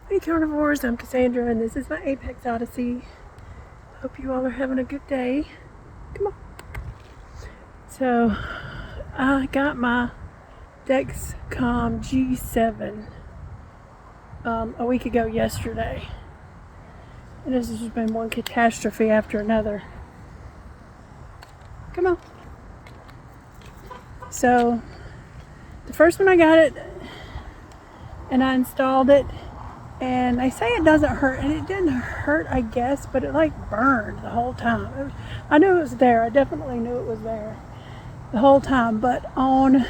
Hey carnivores, I'm Cassandra and this is my Apex Odyssey. Hope you all are having a good day. Come on. So, I got my Dexcom G7 a week ago yesterday. And this has just been one catastrophe after another. Come on. So, the first one I got it and I installed it. And they say it doesn't hurt, and it didn't hurt, I guess, but it like burned the whole time. I knew it was there. I definitely knew it was there the whole time. But on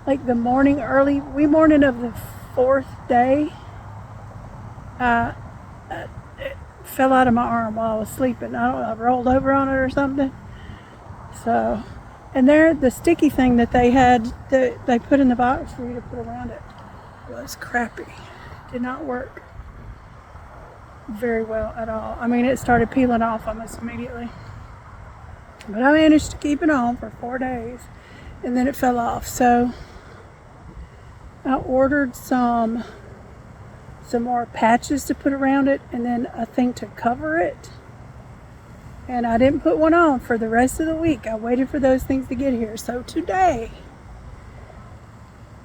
like the morning of the fourth day, it fell out of my arm while I was sleeping. I don't know, I rolled over on it or something. So, and there, the sticky thing that they had, that they put in the box for you to put around it, was crappy. Did not work very well at all. I mean, it started peeling off almost immediately. But I managed to keep it on for 4 days and then it fell off. So I ordered some more patches to put around it and then a thing to cover it. And I didn't put one on for the rest of the week. I waited for those things to get here. So today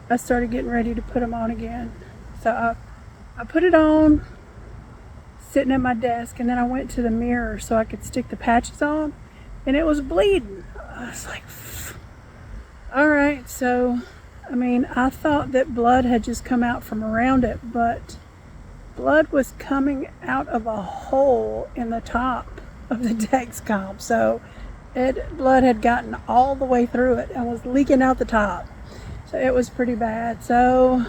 I started getting ready to put them on again. So I put it on sitting at my desk, and then I went to the mirror so I could stick the patches on, and it was bleeding. I was like, all right. So, I mean, I thought that blood had just come out from around it, but blood was coming out of a hole in the top of the Dexcom. So blood had gotten all the way through it and was leaking out the top. So it was pretty bad. So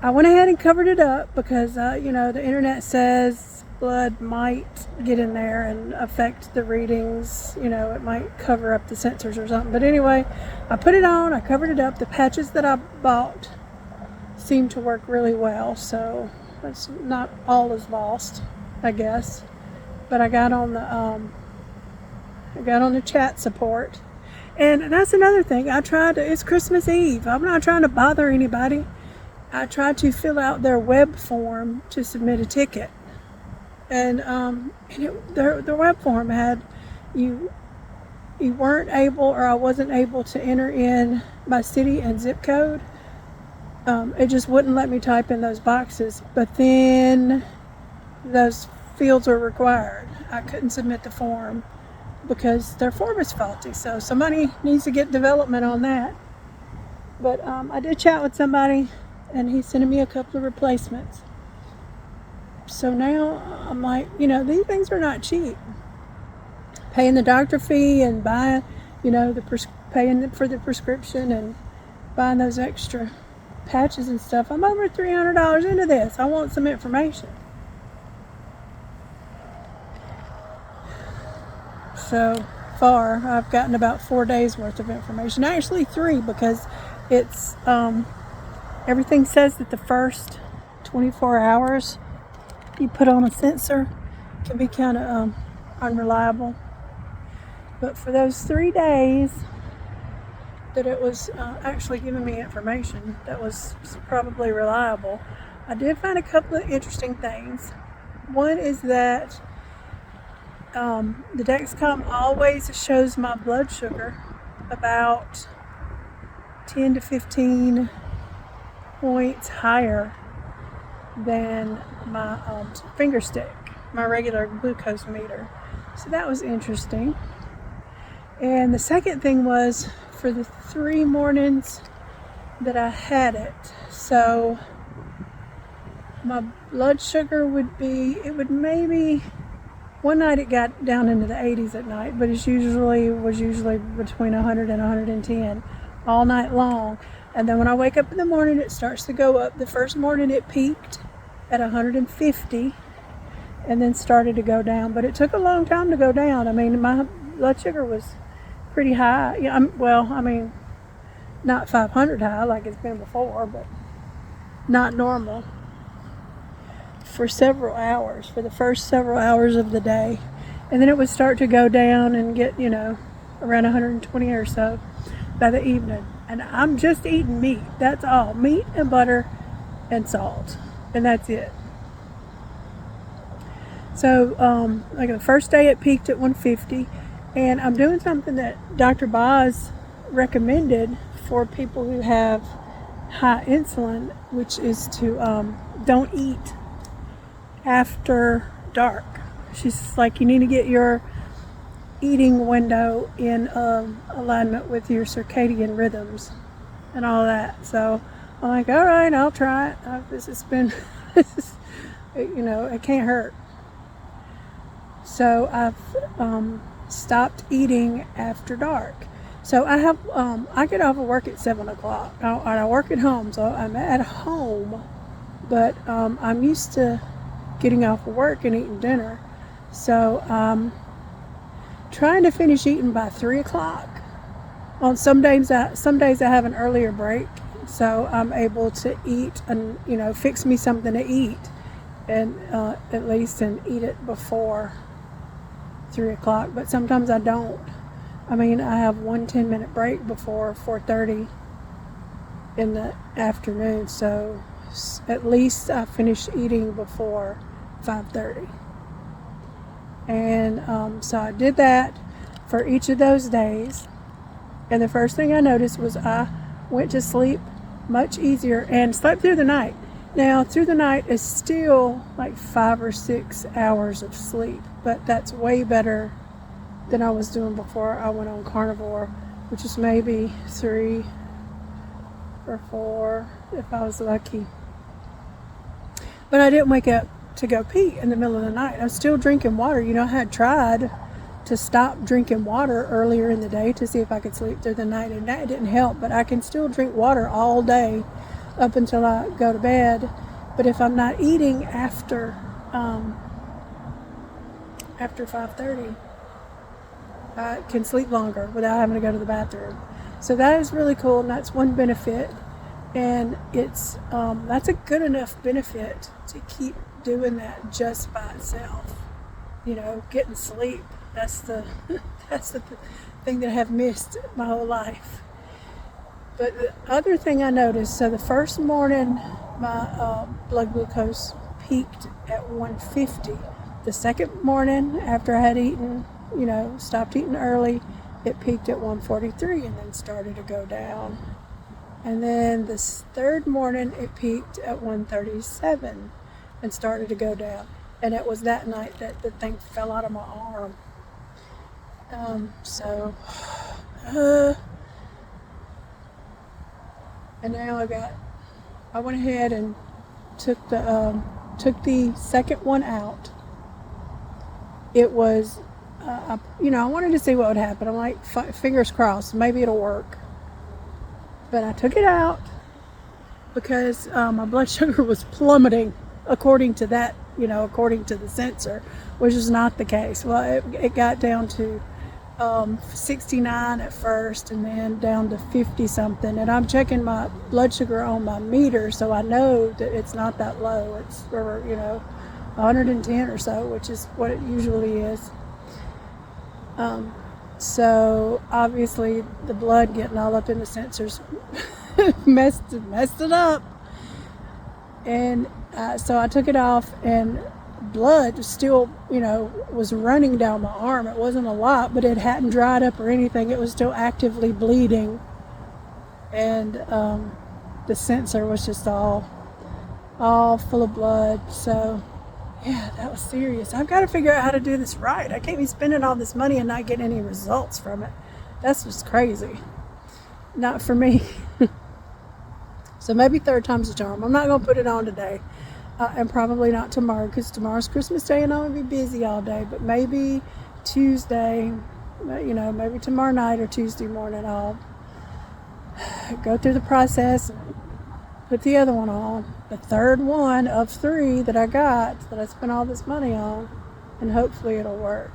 I went ahead and covered it up because, the internet says blood might get in there and affect the readings. It might cover up the sensors or something. But anyway, I put it on, I covered it up. The patches that I bought seemed to work really well. So that's not all is lost, I guess. But I got on the chat support. And that's another thing. It's Christmas Eve. I'm not trying to bother anybody. I tried to fill out their web form to submit a ticket, and their web form had you weren't able, or I wasn't able to enter in my city and zip code. It just wouldn't let me type in those boxes, but then those fields were required. I couldn't submit the form because their form is faulty, so somebody needs to get development on that. But I did chat with somebody, and he's sending me a couple of replacements. So now I'm like, these things are not cheap. Paying the doctor fee and buying, paying for the prescription and buying those extra patches and stuff. I'm over $300 into this. I want some information. So far, I've gotten about 4 days worth of information. Actually 3, because it's everything says that the first 24 hours you put on a sensor can be kind of unreliable. But for those 3 days that it was actually giving me information that was probably reliable, I did find a couple of interesting things. One is that the Dexcom always shows my blood sugar about 10 to 15 points higher than my finger stick, my regular glucose meter. So that was interesting. And the second thing was for the 3 mornings that I had it. So my blood sugar would maybe, one night it got down into the 80s at night, but was usually between 100 and 110 all night long. And then when I wake up in the morning, it starts to go up. The first morning it peaked at 150 and then started to go down. But it took a long time to go down. I mean, my blood sugar was pretty high. Yeah, not 500 high like it's been before, but not normal for several hours, for the first several hours of the day. And then it would start to go down and get, around 120 or so by the evening. And I'm just eating meat. That's all. Meat and butter and salt, and that's it. So like the first day it peaked at 150, and I'm doing something that Dr. Boz recommended for people who have high insulin, which is to don't eat after dark. She's like, you need to get your eating window in alignment with your circadian rhythms and all that. So I'm like, all right, I'll try it. This has been, it can't hurt. So I've stopped eating after dark. So I get off of work at 7 o'clock. I work at home, so I'm at home, but I'm used to getting off of work and eating dinner. So I'm trying to finish eating by 3 o'clock. On some days I have an earlier break, so I'm able to eat and fix me something to eat, and at least and eat it before 3 o'clock. But sometimes I don't. I mean, I have one 10-minute break before 4:30 in the afternoon, so at least I finish eating before 5:30. And so I did that for each of those days. And the first thing I noticed was I went to sleep much easier and slept through the night. Now, through the night is still like 5 or 6 hours of sleep, but that's way better than I was doing before I went on carnivore, which is maybe 3 or 4 if I was lucky. But I didn't wake up to go pee in the middle of the night. I'm still drinking water. I had tried to stop drinking water earlier in the day to see if I could sleep through the night, and that didn't help. But I can still drink water all day up until I go to bed. But if I'm not eating after 5:30, I can sleep longer without having to go to the bathroom. So that is really cool, and that's one benefit. And it's that's a good enough benefit to keep doing that just by itself. Getting sleep. That's the thing that I have missed my whole life. But the other thing I noticed, so the first morning my blood glucose peaked at 150. The second morning after I had eaten, stopped eating early, it peaked at 143 and then started to go down. And then this third morning it peaked at 137 and started to go down. And it was that night that the thing fell out of my arm. And now I went ahead and took the second one out. It was, I wanted to see what would happen. I'm like, fingers crossed, maybe it'll work. But I took it out because my blood sugar was plummeting according to that, according to the sensor, which is not the case. Well, it got down to 69 at first and then down to 50 something. And I'm checking my blood sugar on my meter, so I know that it's not that low. It's, 110 or so, which is what it usually is. So obviously the blood getting all up in the sensors messed it up. And so I took it off, and blood still, was running down my arm. It wasn't a lot, but it hadn't dried up or anything. It was still actively bleeding. And the sensor was just all full of blood. So yeah, that was serious. I've got to figure out how to do this right. I can't be spending all this money and not getting any results from it. That's just crazy. Not for me. So maybe third time's a charm. I'm not going to put it on today. And probably not tomorrow, because tomorrow's Christmas Day and I'm going to be busy all day. But maybe Tuesday, maybe tomorrow night or Tuesday morning, I'll go through the process and put the other one on. The third one of 3 that I got, that I spent all this money on, and hopefully it'll work.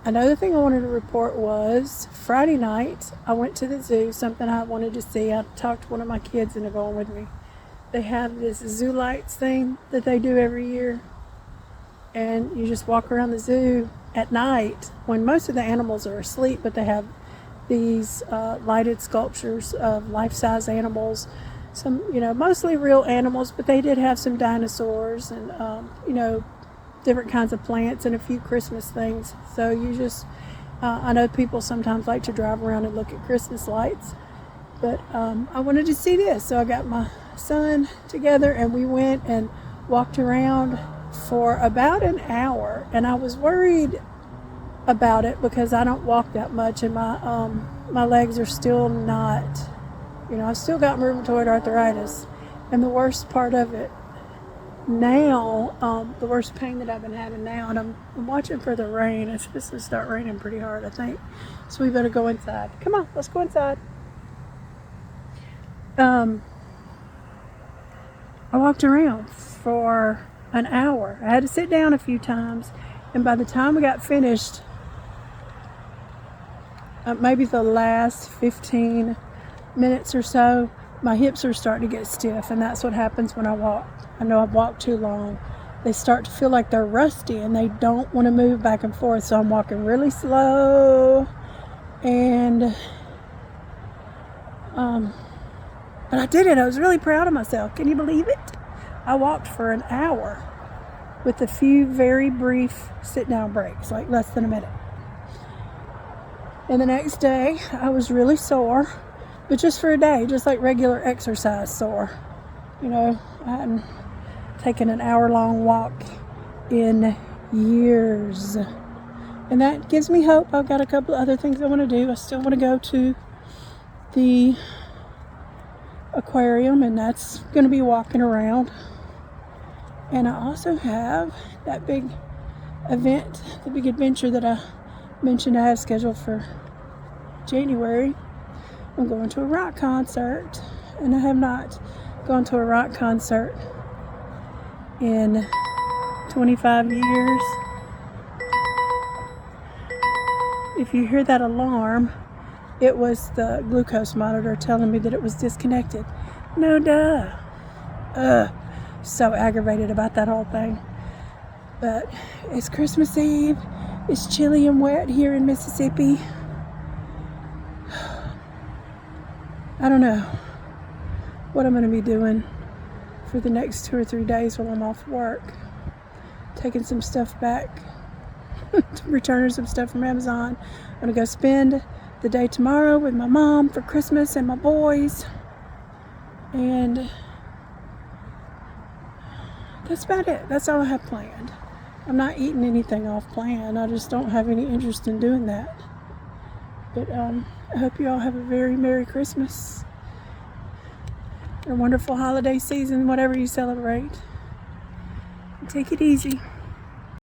Another thing I wanted to report was Friday night, I went to the zoo, something I wanted to see. I talked one of my kids into going with me. They have this zoo lights thing that they do every year. And you just walk around the zoo at night when most of the animals are asleep, but they have these lighted sculptures of life-size animals. Some, mostly real animals, but they did have some dinosaurs and, different kinds of plants and a few Christmas things. So I know people sometimes like to drive around and look at Christmas lights, but I wanted to see this. So I got my son together and we went and walked around for about an hour, and I was worried about it because I don't walk that much, and my legs are still not, I've still got rheumatoid arthritis, and the worst part of it now, the worst pain that I've been having now, and I'm watching for the rain. It's supposed to start raining pretty hard, I think, so we better go inside. Come on, let's go inside. I walked around for an hour. I had to sit down a few times, and by the time we got finished, maybe the last 15 minutes or so, my hips are starting to get stiff, and that's what happens when I walk. I know I've walked too long. They start to feel like they're rusty and they don't want to move back and forth, so I'm walking really slow, and but I did it. I was really proud of myself. Can you believe it? I walked for an hour with a few very brief sit-down breaks, like less than a minute. And the next day, I was really sore, but just for a day, just like regular exercise sore. I hadn't taken an hour-long walk in years. And that gives me hope. I've got a couple of other things I want to do. I still want to go to the aquarium, and that's going to be walking around. And I also have that big event, the big adventure that I mentioned I have scheduled for January. I'm going to a rock concert, and I have not gone to a rock concert in 25 years. If you hear that alarm, it was the glucose monitor telling me that it was disconnected. No duh. So aggravated about that whole thing. But it's Christmas Eve. It's chilly and wet here in Mississippi. I don't know what I'm going to be doing for the next 2 or 3 days while I'm off work. Taking some stuff back, returning some stuff from Amazon. I'm going to go spend the day tomorrow with my mom for Christmas and my boys. And that's about it. That's all I have planned. I'm not eating anything off plan. I just don't have any interest in doing that. But I hope you all have a very Merry Christmas. A wonderful holiday season, whatever you celebrate. Take it easy.